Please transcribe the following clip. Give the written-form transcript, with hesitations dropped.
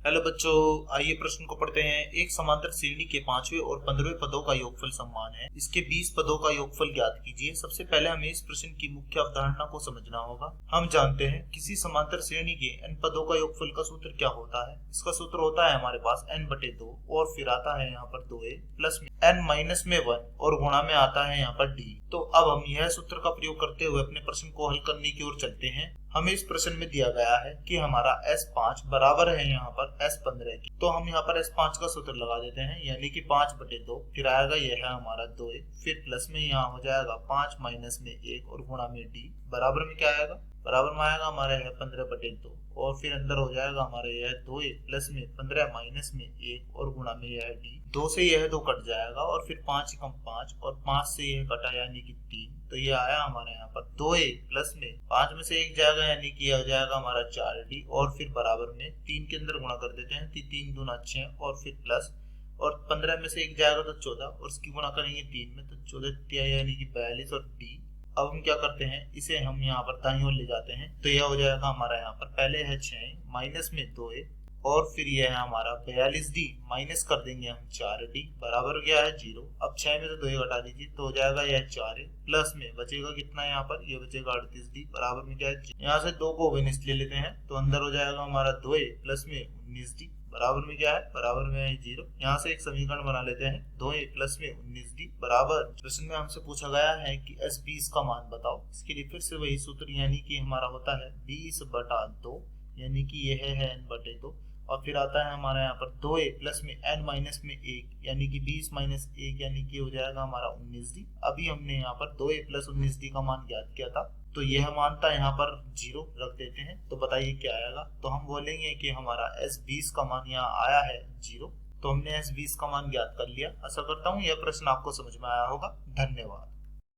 Hello बच्चों, आइए प्रश्न को पढ़ते हैं। एक समांतर श्रेणी के 5वें और 15वें पदों का योगफल समान है, इसके 20 पदों का योगफल ज्ञात कीजिए। सबसे पहले हमें इस प्रश्न की मुख्य अवधारणा को समझना होगा। हम जानते हैं किसी समांतर श्रेणी के n पदों का योगफल का सूत्र क्या होता है। इसका सूत्र होता है हमारे पास n/2 और फिर आता है यहाँ पर 2a प्लस में n माइनस में 1 और गुणा में आता है यहाँ पर d। तो अब हम यह सूत्र का प्रयोग करते हुए अपने प्रश्न को हल करने की ओर चलते हैं। हमें इस प्रश्न में दिया गया है कि हमारा S5 बराबर है यहाँ पर S15 की। तो हम यहाँ पर S5 का सूत्र लगा देते हैं, यानी कि 5/2 फिर आएगा यह है हमारा 2a, फिर प्लस में यहाँ हो जाएगा 5 माइनस में 1 और गुणा में d। बराबर में क्या आएगा, बराबर में आएगा हमारा यह 15/2 और फिर अंदर हो जाएगा हमारे यह 2a प्लस में 15 माइनस में 1 और गुणा में यह d। 2 से यह 2 कट जाएगा और फिर 5 कम 5 और 5 से यह कटा यानी कि 3। तो ये आया हमारे यहाँ पर 2a प्लस में 5 में से 1 जाएगा यानी कि यह हो जाएगा हमारा 4d और फिर बराबर में 3 के अंदर गुणा कर देते हैं, 3 दूना 6 और फिर प्लस और 15 में से 1 जाएगा तो 14 और इसकी गुणा करेंगे 3 में तो 14 यानी कि 42 और d। अब हम क्या करते हैं, इसे हम यहाँ पर दाईं ओर ले जाते हैं तो यह हो जाएगा हमारा यहाँ पर पहले है 6 माइनस में 2a और फिर यह है हमारा 42d माइनस कर देंगे हम 4d बराबर क्या है 0। अब 6 में से 2 घटा दीजिए तो हो जाएगा यह 4a प्लस में बचेगा कितना यहाँ पर, यह बचेगा 38d बराबर में क्या है। यहाँ से 2 को विनिष्ट ले लेते हैं तो अंदर हो जाएगा हमारा 2a प्लस में 19d बराबर में क्या है, बराबर में है 0। यहाँ से एक समीकरण बना लेते हैं 2a प्लस में 19d बराबर। प्रश्न में हमसे पूछा गया है कि S20 का मान बताओ। इसके लिए फिर से वही सूत्र यानी कि हमारा होता है 20/2 यानी कि यह है n/2 और फिर आता है हमारा यहाँ पर 2a प्लस में n माइनस में 1 यानी कि 20 माइनस 1 यानी कि हो जाएगा हमारा 19d। अभी हमने यहाँ पर 2a प्लस 19d का मान ज्ञात किया था तो यह मान था यहाँ पर 0 रख देते हैं। तो बताइए क्या आएगा, तो हम बोलेंगे कि हमारा S20 का मान यहाँ आया है 0। तो हमने S20 का मान ज्ञात कर लिया। आशा करता हूँ यह प्रश्न आपको समझ में आया होगा। धन्यवाद।